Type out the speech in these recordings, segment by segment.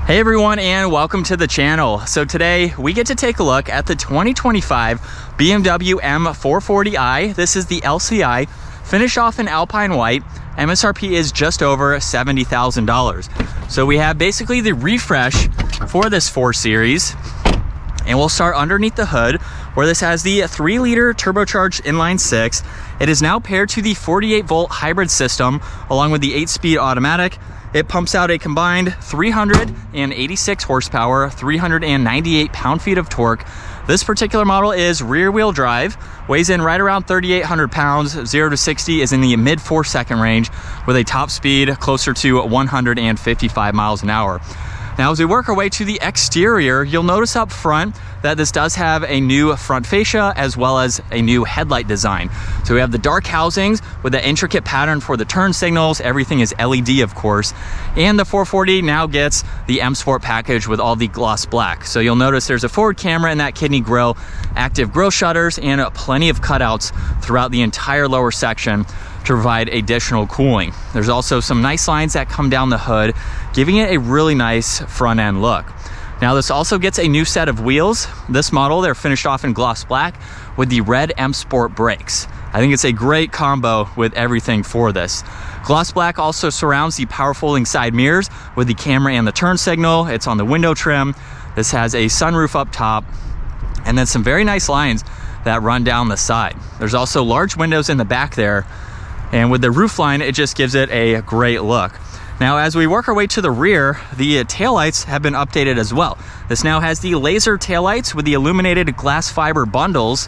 Hey everyone, and welcome to the channel. So today we get to take a look at the 2025 BMW M440i. This is the LCI, finished off in Alpine White. MSRP is just over $70,000. So we have basically the refresh for this 4 Series. And we'll start underneath the hood, where this has the 3-liter turbocharged inline 6. It is now paired to the 48-volt hybrid system, along with the 8-speed automatic. It pumps out a combined 386 horsepower, 398 pound-feet of torque. This particular model is rear-wheel drive, weighs in right around 3,800 pounds, 0 to 60 is in the mid 4-second range, with a top speed closer to 155 miles an hour. Now, as we work our way to the exterior, you'll notice up front that this does have a new front fascia as well as a new headlight design. So we have the dark housings with the intricate pattern for the turn signals. Everything is LED, of course. And the 440 now gets the M Sport package with all the gloss black. So you'll notice there's a forward camera in that kidney grille, active grille shutters, and plenty of cutouts throughout the entire lower section to provide additional cooling. There's also some nice lines that come down the hood, giving it a really nice front end look. Now, this also gets a new set of wheels. This model, they're finished off in gloss black with the red M Sport brakes. I think it's a great combo with everything for this. Gloss black also surrounds the power folding side mirrors with the camera and the turn signal. It's on the window trim. This has a sunroof up top, and then some very nice lines that run down the side. There's also large windows in the back there, and with the roof line, it just gives it a great look. Now, as we work our way to the rear, the taillights have been updated as well. This now has the laser taillights with the illuminated glass fiber bundles.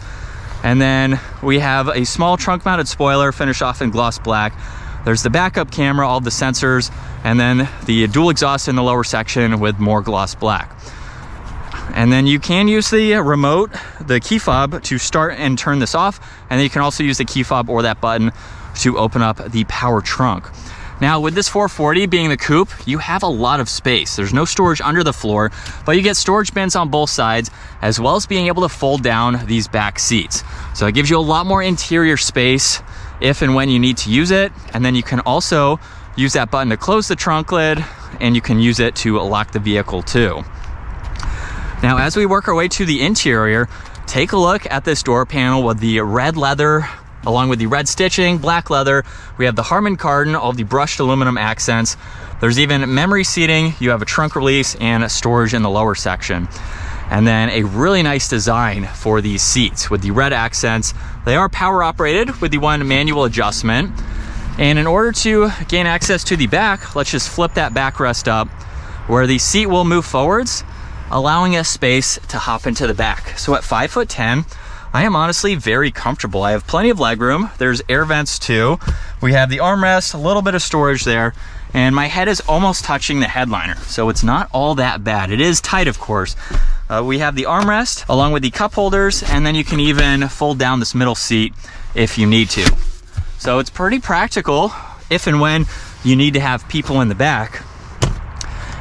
And then we have a small trunk mounted spoiler finished off in gloss black. There's the backup camera, all the sensors, and then the dual exhaust in the lower section with more gloss black. And then you can use the remote, the key fob, to start and turn this off. And then you can also use the key fob or that button to open up the power trunk. Now, with this 440 being the coupe, you have a lot of space. There's no storage under the floor, but you get storage bins on both sides, as well as being able to fold down these back seats. So it gives you a lot more interior space if and when you need to use it. And then you can also use that button to close the trunk lid, and you can use it to lock the vehicle too. Now, as we work our way to the interior, take a look at this door panel with the red leather, along with the red stitching, black leather. We have the Harman Kardon, all the brushed aluminum accents. There's even memory seating. You have a trunk release and a storage in the lower section. And then a really nice design for these seats with the red accents. They are power operated with the one manual adjustment. And in order to gain access to the back, let's just flip that backrest up, where the seat will move forwards, allowing us space to hop into the back. So at 5'10", I am honestly very comfortable. I have plenty of leg room. There's air vents too. We have the armrest, a little bit of storage there, and my head is almost touching the headliner, so it's not all that bad. It is tight, of course. We have the armrest along with the cup holders, and then you can even fold down this middle seat if you need to. So it's pretty practical if and when you need to have people in the back.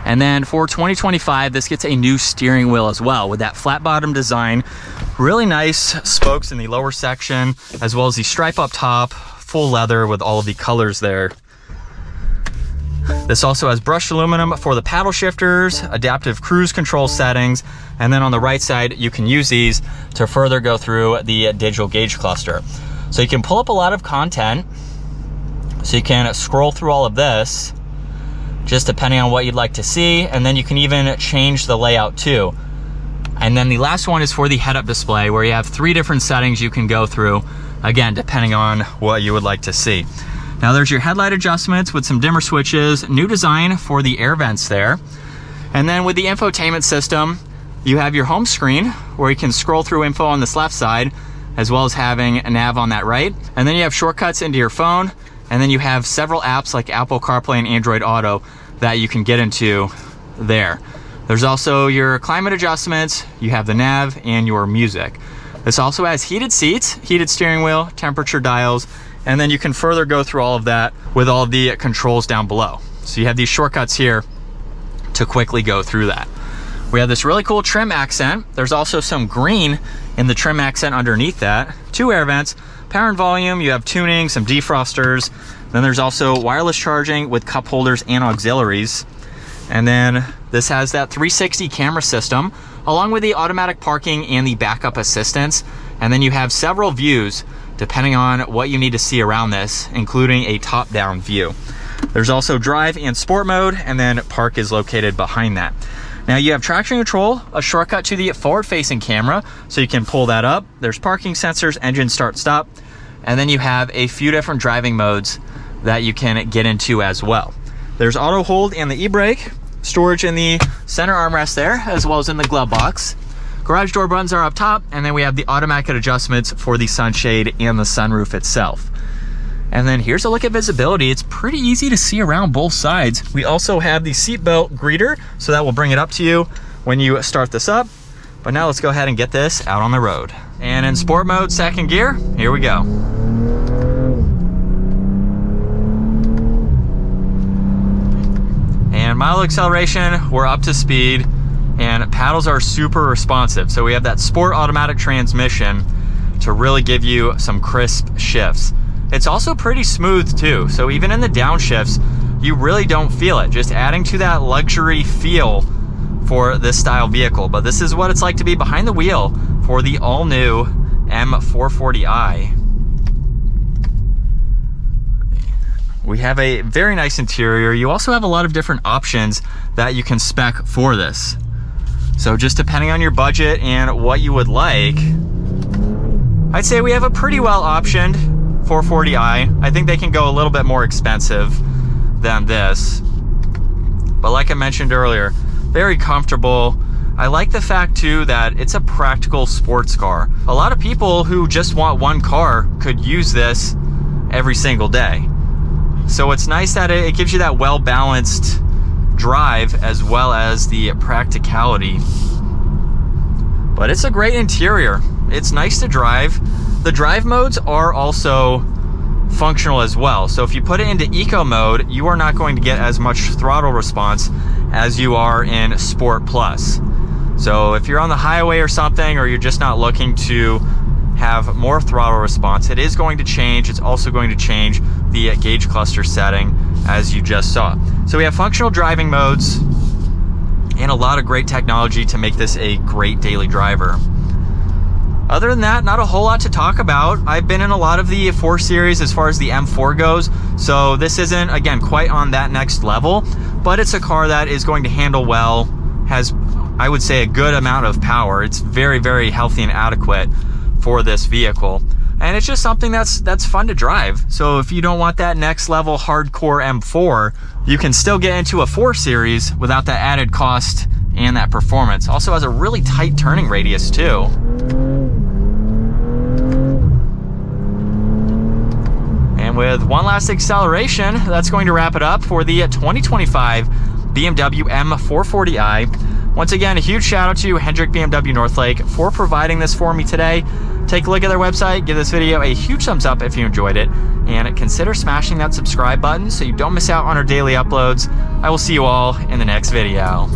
And then for 2025, this gets a new steering wheel as well with that flat bottom design. Really nice spokes in the lower section, as well as the stripe up top, full leather with all of the colors there. This also has brushed aluminum for the paddle shifters, adaptive cruise control settings, and then on the right side, you can use these to further go through the digital gauge cluster. So you can pull up a lot of content. So you can scroll through all of this, just depending on what you'd like to see, and then you can even change the layout too. And then the last one is for the head-up display, where you have 3 different settings you can go through, again, depending on what you would like to see. Now there's your headlight adjustments with some dimmer switches, new design for the air vents there. And then with the infotainment system, you have your home screen, where you can scroll through info on this left side, as well as having a nav on that right. And then you have shortcuts into your phone, and then you have several apps like Apple CarPlay and Android Auto that you can get into there. There's also your climate adjustments, you have the nav, and your music. This also has heated seats, heated steering wheel, temperature dials, and then you can further go through all of that with all of the controls down below. So you have these shortcuts here to quickly go through that. We have this really cool trim accent. There's also some green in the trim accent underneath that. 2 air vents, power and volume, you have tuning, some defrosters. Then there's also wireless charging with cup holders and auxiliaries. And then this has that 360 camera system, along with the automatic parking and the backup assistance. And then you have several views depending on what you need to see around this, including a top-down view. There's also drive and sport mode, and then park is located behind that. Now you have traction control, a shortcut to the forward-facing camera, so you can pull that up. There's parking sensors, engine start stop, and then you have a few different driving modes that you can get into as well. There's auto hold and the e-brake, storage in the center armrest there, as well as in the glove box. Garage door buttons are up top, and then we have the automatic adjustments for the sunshade and the sunroof itself. And then here's a look at visibility. It's pretty easy to see around both sides. We also have the seatbelt greeter, so that will bring it up to you when you start this up. But now let's go ahead and get this out on the road. And in sport mode, second gear, here we go. And mile acceleration, we're up to speed, and paddles are super responsive. So we have that sport automatic transmission to really give you some crisp shifts. It's also pretty smooth too, so even in the downshifts, you really don't feel it, just adding to that luxury feel for this style vehicle. But this is what it's like to be behind the wheel for the all-new M440i. We have a very nice interior. You also have a lot of different options that you can spec for this. So just depending on your budget and what you would like, I'd say we have a pretty well optioned 440i. I think they can go a little bit more expensive than this. But like I mentioned earlier, very comfortable. I like the fact too that it's a practical sports car. A lot of people who just want one car could use this every single day. So it's nice that it gives you that well-balanced drive as well as the practicality. But it's a great interior. It's nice to drive. The drive modes are also functional as well. So if you put it into eco mode, you are not going to get as much throttle response as you are in Sport Plus. So if you're on the highway or something, or you're just not looking to have more throttle response, it is going to change. It's also going to change the gauge cluster setting, as you just saw. So we have functional driving modes and a lot of great technology to make this a great daily driver. Other than that, not a whole lot to talk about. I've been in a lot of the 4 Series as far as the M4 goes, so this isn't, again, quite on that next level, but it's a car that is going to handle well, has, I would say, a good amount of power. It's very, very healthy and adequate for this vehicle. And it's just something that's fun to drive. So if you don't want that next level hardcore M4, you can still get into a 4 Series without that added cost and that performance. Also has a really tight turning radius too. And with one last acceleration, that's going to wrap it up for the 2025 BMW M440i. Once again, a huge shout out to Hendrick BMW Northlake for providing this for me today. Take a look at their website, give this video a huge thumbs up if you enjoyed it, and consider smashing that subscribe button so you don't miss out on our daily uploads. I will see you all in the next video.